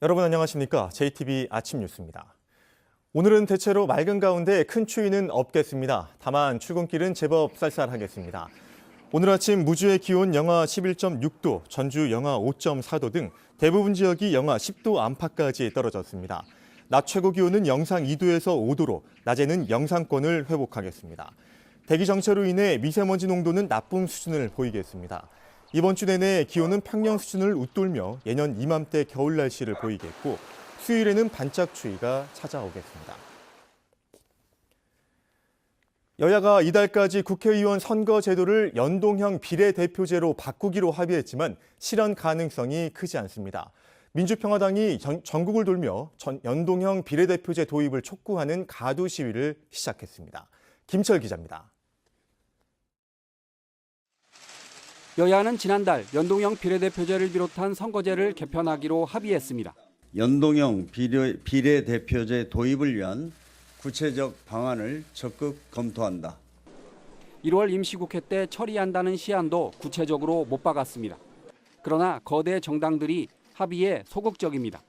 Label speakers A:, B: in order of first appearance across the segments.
A: 여러분 안녕하십니까? JTB 아침 뉴스입니다. 오늘은 대체로 맑은 가운데 큰 추위는 없겠습니다. 다만 출근길은 제법 쌀쌀하겠습니다. 오늘 아침 무주의 기온 영하 11.6도, 전주 영하 5.4도 등 대부분 지역이 영하 10도 안팎까지 떨어졌습니다. 낮 최고 기온은 영상 2도에서 5도로 낮에는 영상권을 회복하겠습니다. 대기 정체로 인해 미세먼지 농도는 나쁨 수준을 보이겠습니다. 이번 주 내내 기온은 평년 수준을 웃돌며 예년 이맘때 겨울 날씨를 보이겠고 수요일에는 반짝 추위가 찾아오겠습니다. 여야가 이달까지 국회의원 선거 제도를 연동형 비례대표제로 바꾸기로 합의했지만 실현 가능성이 크지 않습니다. 민주평화당이 전국을 돌며 연동형 비례대표제 도입을 촉구하는 가두 시위를 시작했습니다. 김철 기자입니다.
B: 여야는 지난달 연동형 비례대표제를 비롯한 선거제를 개편하기로 합의했습니다.
C: 연동형 비례대표제 도입을 위한 구체적 방안을 적극 검토한다.
B: 1월 임시국회 때 처리한다는 시한도 구체적으로 못 박았습니다. 그러나 거대 정당들이 합의에 소극적입니다.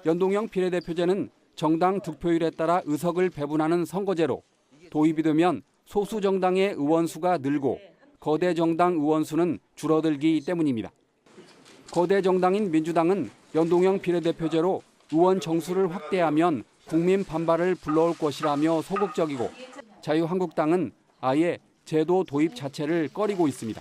B: 연동형 비례대표제는 정당 득표율에 따라 의석을 배분하는 선거제로 도입이 되면 소수 정당의 의원 수가 늘고 거대 정당 의원 수는 줄어들기 때문입니다. 거대 정당인 민주당은 연동형 비례대표제로 의원 정수를 확대하면 국민 반발을 불러올 것이라며 소극적이고 자유한국당은 아예 제도 도입 자체를 꺼리고 있습니다.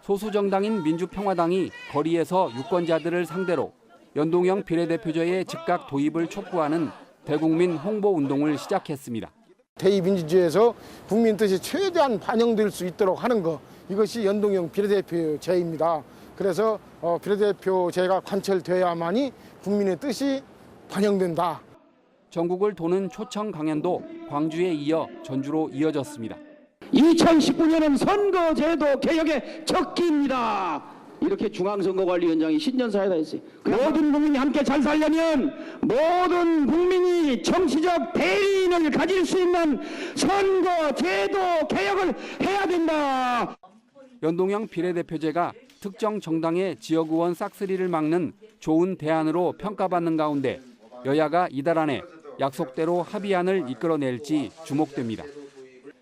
B: 소수 정당인 민주평화당이 거리에서 유권자들을 상대로 연동형 비례대표제의 즉각 도입을 촉구하는 대국민 홍보 운동을 시작했습니다.
D: 대의민주주의에서 국민 뜻이 최대한 반영될 수 있도록 하는 것, 이것이 연동형 비례대표제입니다. 그래서 비례대표제가 관철되어야만이 국민의 뜻이 반영된다.
B: 전국을 도는 초청 강연도 광주에 이어 전주로 이어졌습니다.
E: 2019년은 선거제도 개혁의 적기입니다. 이렇게 중앙선거관리위원장이 신년사에다 했어요. 모든 국민이 함께 잘 살려면 모든 국민이 정치적 대리인을 가질 수 있는 선거제도 개혁을 해야 된다.
B: 연동형 비례대표제가 특정 정당의 지역의원 싹쓸이를 막는 좋은 대안으로 평가받는 가운데 여야가 이달 안에 약속대로 합의안을 이끌어낼지 주목됩니다.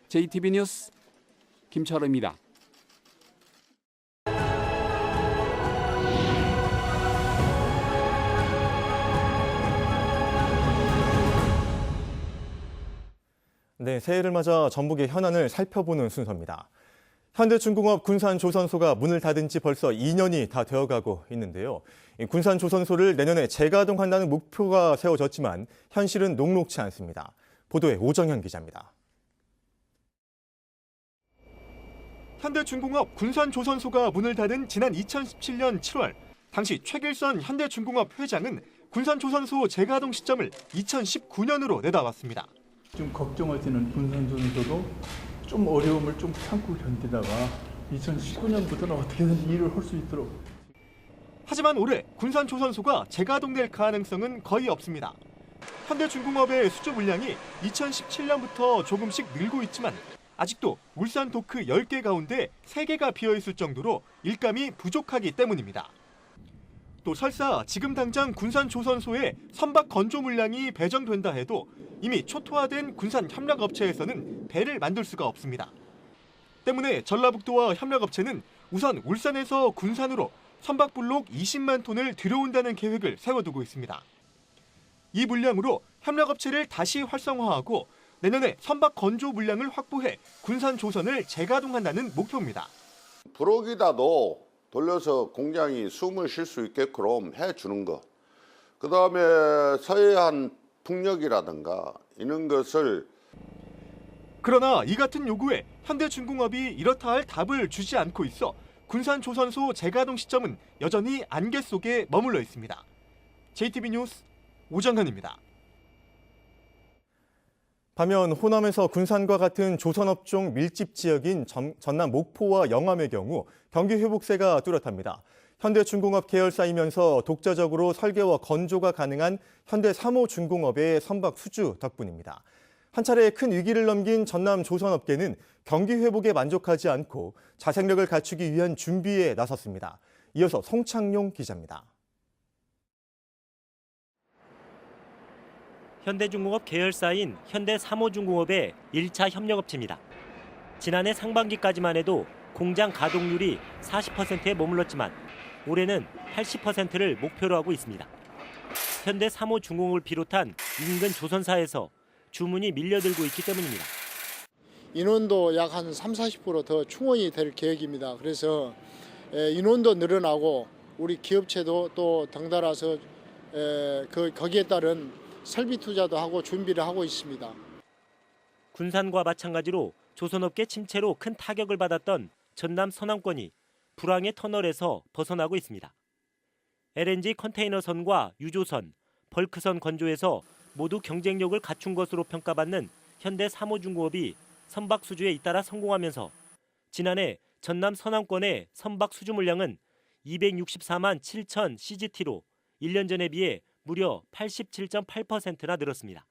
B: JTB 뉴스 김철우입니다.
A: 네, 새해를 맞아 전북의 현안을 살펴보는 순서입니다. 현대중공업 군산조선소가 문을 닫은 지 벌써 2년이 다 되어가고 있는데요. 군산조선소를 내년에 재가동한다는 목표가 세워졌지만 현실은 녹록치 않습니다. 보도에 오정현 기자입니다. 현대중공업 군산조선소가 문을 닫은 지난 2017년 7월, 당시 최길선 현대중공업 회장은 군산조선소 재가동 시점을 2019년으로 내다봤습니다.
F: 좀 걱정하시는 군산조선소도 좀 어려움을 좀 참고 견디다가 2019년부터는 어떻게든 일을 할 수 있도록.
A: 하지만 올해 군산조선소가 재가동될 가능성은 거의 없습니다. 현대중공업의 수주 물량이 2017년부터 조금씩 늘고 있지만 아직도 울산 도크 10개 가운데 3개가 비어있을 정도로 일감이 부족하기 때문입니다. 또 설사 지금 당장 군산조선소에 선박 건조 물량이 배정된다 해도 이미 초토화된 군산 협력업체에서는 배를 만들 수가 없습니다. 때문에 전라북도와 협력업체는 우선 울산에서 군산으로 선박블록 20만 톤을 들여온다는 계획을 세워두고 있습니다. 이 물량으로 협력업체를 다시 활성화하고 내년에 선박 건조 물량을 확보해 군산조선을 재가동한다는 목표입니다.
G: 브록이라도 돌려서 공장이 숨을 쉴 수 있게끔 해주는 것. 그다음에 서해안 풍력이라든가 이런 것을.
A: 그러나 이 같은 요구에 현대중공업이 이렇다 할 답을 주지 않고 있어 군산조선소 재가동 시점은 여전히 안개 속에 머물러 있습니다. JTB 뉴스 오정현입니다. 반면 호남에서 군산과 같은 조선업종 밀집 지역인 전남 목포와 영암의 경우 경기 회복세가 뚜렷합니다. 현대중공업 계열사이면서 독자적으로 설계와 건조가 가능한 현대3호중공업의 선박 수주 덕분입니다. 한 차례 큰 위기를 넘긴 전남 조선업계는 경기 회복에 만족하지 않고 자생력을 갖추기 위한 준비에 나섰습니다. 이어서 송창용 기자입니다.
H: 현대중공업 계열사인 현대삼호중공업의 1차 협력업체입니다. 지난해 상반기까지만 해도 공장 가동률이 40%에 머물렀지만 올해는 80%를 목표로 하고 있습니다. 현대삼호중공업을 비롯한 인근 조선사에서 주문이 밀려들고 있기 때문입니다.
I: 인원도 약 한 30-40% 더 충원이 될 계획입니다. 그래서 인원도 늘어나고 우리 기업체도 또 덩달아서 거기에 따른 설비 투자도 하고 준비를 하고 있습니다.
H: 군산과 마찬가지로 조선업계 침체로 큰 타격을 받았던 전남 서남권이 불황의 터널에서 벗어나고 있습니다. LNG 컨테이너선과 유조선, 벌크선 건조에서 모두 경쟁력을 갖춘 것으로 평가받는 현대삼호중공업이 선박 수주에 잇따라 성공하면서 지난해 전남 서남권의 선박 수주 물량은 264만 7천 CGT로 1년 전에 비해 무려 87.8%나 늘었습니다.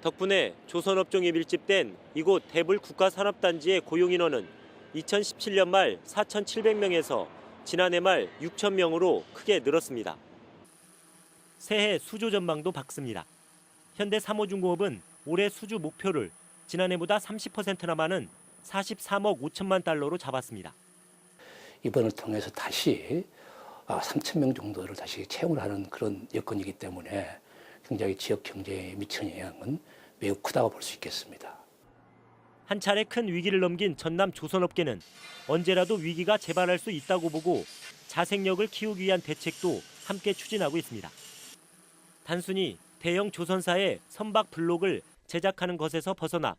H: 덕분에 조선업종이 밀집된 이곳 대불 국가산업단지의 고용인원은 2017년 말 4,700명에서 지난해 말 6,000명으로 크게 늘었습니다. 새해 수주 전망도 밝습니다. 현대삼호중공업은 올해 수주 목표를 지난해보다 30%나 많은 43억 5천만 달러로 잡았습니다.
J: 이번을 통해서 다시 3,000명 정도를 다시 채용을 하는 그런 여건이기 때문에 굉장히 지역 경제에 미치는 영향은 매우 크다고 볼 수 있겠습니다.
H: 한 차례 큰 위기를 넘긴 전남 조선업계는 언제라도 위기가 재발할 수 있다고 보고 자생력을 키우기 위한 대책도 함께 추진하고 있습니다. 단순히 대형 조선사의 선박 블록을 제작하는 것에서 벗어나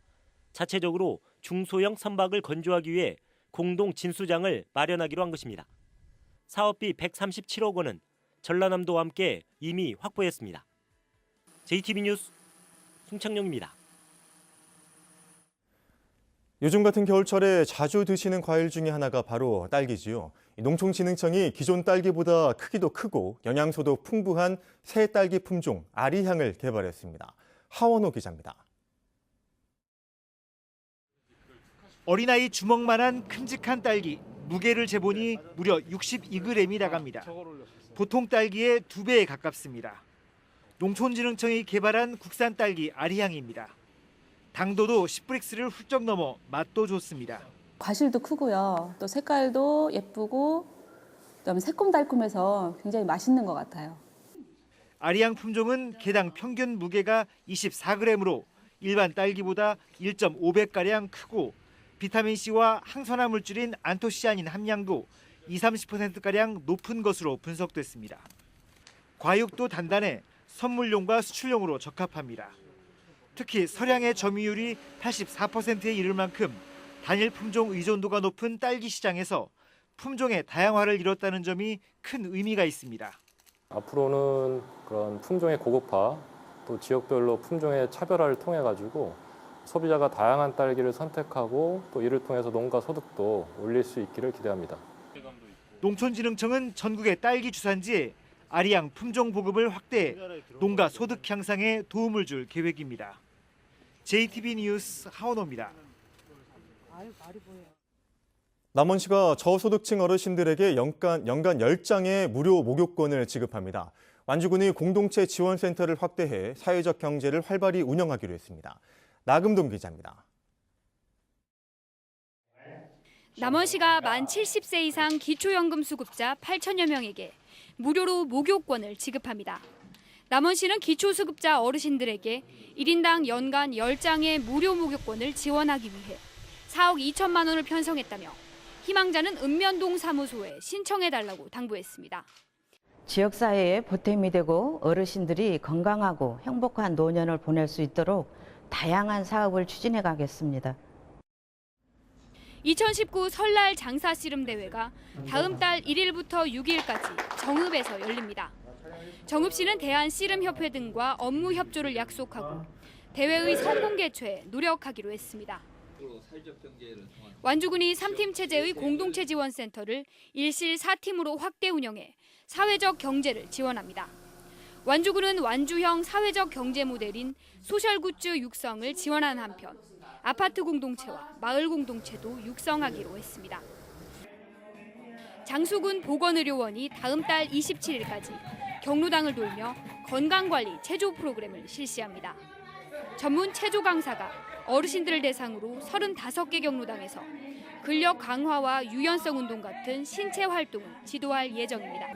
H: 자체적으로 중소형 선박을 건조하기 위해 공동 진수장을 마련하기로 한 것입니다. 사업비 137억 원은 전라남도와 함께 이미 확보했습니다. JTB 뉴스 송창용입니다.
A: 요즘 같은 겨울철에 자주 드시는 과일 중에 하나가 바로 딸기지요. 농촌진흥청이 기존 딸기보다 크기도 크고 영양소도 풍부한 새 딸기 품종 아리향을 개발했습니다. 하원호 기자입니다.
K: 어린아이 주먹만한 큼직한 딸기, 무게를 재보니 무려 62g이 나갑니다. 보통 딸기의 2배에 가깝습니다. 농촌진흥청이 개발한 국산 딸기 아리향입니다. 당도도 10브릭스를 훌쩍 넘어 맛도 좋습니다.
L: 과실도 크고요. 또 색깔도 예쁘고 그다음에 새콤달콤해서 굉장히 맛있는 것 같아요.
K: 아리향 품종은 개당 평균 무게가 24g으로 일반 딸기보다 1.5배가량 크고 비타민C와 항산화 물질인 안토시아닌 함량도 20-30%가량 높은 것으로 분석됐습니다. 과육도 단단해 선물용과 수출용으로 적합합니다. 특히 서량의 점유율이 84%에 이를 만큼 단일 품종 의존도가 높은 딸기 시장에서 품종의 다양화를 이뤘다는 점이 큰 의미가 있습니다.
M: 앞으로는 그런 품종의 고급화, 또 지역별로 품종의 차별화를 통해 가지고 소비자가 다양한 딸기를 선택하고 또 이를 통해서 농가 소득도 올릴 수 있기를 기대합니다.
K: 농촌진흥청은 전국의 딸기 주산지에 아리향 품종 보급을 확대해 농가 소득 향상에 도움을 줄 계획입니다. JTB 뉴스 하원호입니다.
A: 남원시가 저소득층 어르신들에게 연간 10장의 무료 목욕권을 지급합니다. 완주군이 공동체 지원센터를 확대해 사회적 경제를 활발히 운영하기로 했습니다. 나금동 기자입니다.
N: 남원시가 만 70세 이상 기초연금 수급자 8천여 명에게 무료로 목욕권을 지급합니다. 남원시는 기초수급자 어르신들에게 1인당 연간 10장의 무료 목욕권을 지원하기 위해 4억 2천만 원을 편성했다며 희망자는 읍면동 사무소에 신청해달라고 당부했습니다.
O: 지역사회에 보탬이 되고 어르신들이 건강하고 행복한 노년을 보낼 수 있도록 다양한 사업을 추진해 가겠습니다.
N: 2019 설날 장사 씨름 대회가 다음 달 1일부터 6일까지 정읍에서 열립니다. 정읍 씨는 대한씨름협회 등과 업무 협조를 약속하고 대회의 성공 개최에 노력하기로 했습니다. 완주군이 3팀 체제의 공동체 지원센터를 1실 4팀으로 확대 운영해 사회적 경제를 지원합니다. 완주군은 완주형 사회적 경제 모델인 소셜굿즈 육성을 지원하는 한편 아파트 공동체와 마을 공동체도 육성하기로 했습니다. 장수군 보건의료원이 다음 달 27일까지 경로당을 돌며 건강관리 체조 프로그램을 실시합니다. 전문 체조 강사가 어르신들을 대상으로 35개 경로당에서 근력 강화와 유연성 운동 같은 신체 활동을 지도할 예정입니다.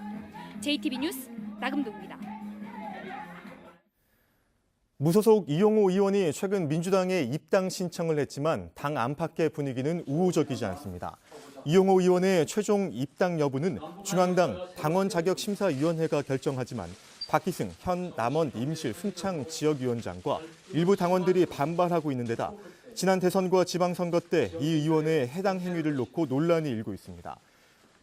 N: JTB 뉴스 나금동입니다.
A: 무소속 이용호 의원이 최근 민주당에 입당 신청을 했지만 당 안팎의 분위기는 우호적이지 않습니다. 이용호 의원의 최종 입당 여부는 중앙당 당원자격심사위원회가 결정하지만 박희승 현 남원 임실 순창 지역위원장과 일부 당원들이 반발하고 있는 데다 지난 대선과 지방선거 때 이 의원의 해당 행위를 놓고 논란이 일고 있습니다.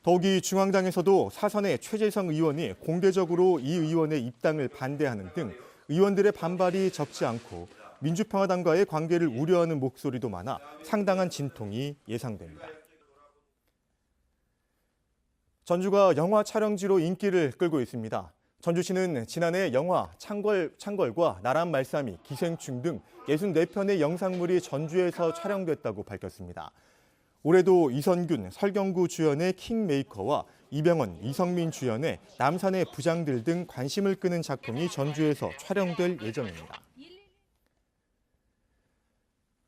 A: 더욱이 중앙당에서도 사선의 최재성 의원이 공개적으로 이 의원의 입당을 반대하는 등 의원들의 반발이 적지 않고 민주평화당과의 관계를 우려하는 목소리도 많아 상당한 진통이 예상됩니다. 전주가 영화 촬영지로 인기를 끌고 있습니다. 전주시는 지난해 영화 창걸과 나란 말싸미, 기생충 등 64편의 영상물이 전주에서 촬영됐다고 밝혔습니다. 올해도 이선균, 설경구 주연의 킹메이커와 이병헌, 이성민 주연의 남산의 부장들 등 관심을 끄는 작품이 전주에서 촬영될 예정입니다.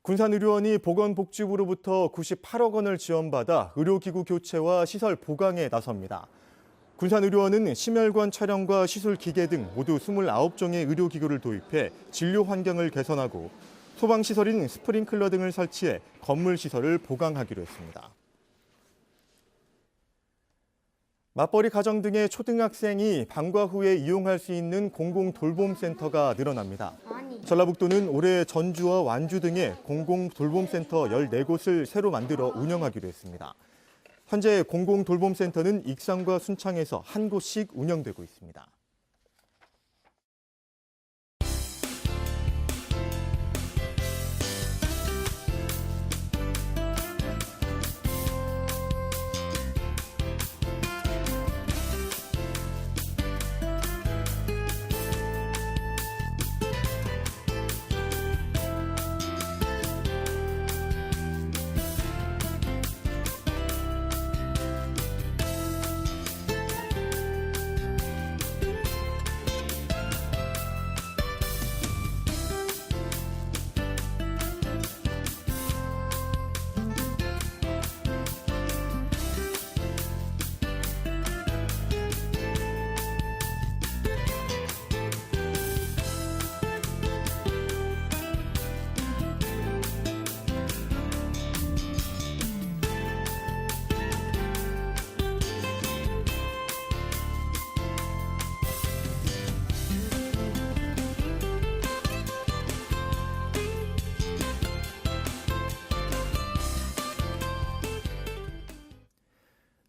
A: 군산의료원이 보건복지부로부터 98억 원을 지원받아 의료기구 교체와 시설 보강에 나섭니다. 군산의료원은 심혈관 촬영과 시술 기계 등 모두 29종의 의료기구를 도입해 진료 환경을 개선하고 소방시설인 스프링클러 등을 설치해 건물 시설을 보강하기로 했습니다. 맞벌이 가정 등의 초등학생이 방과 후에 이용할 수 있는 공공돌봄센터가 늘어납니다. 전라북도는 올해 전주와 완주 등의 공공돌봄센터 14곳을 새로 만들어 운영하기로 했습니다. 현재 공공돌봄센터는 익산과 순창에서 한 곳씩 운영되고 있습니다.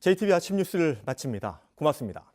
A: JTB 아침 뉴스를 마칩니다. 고맙습니다.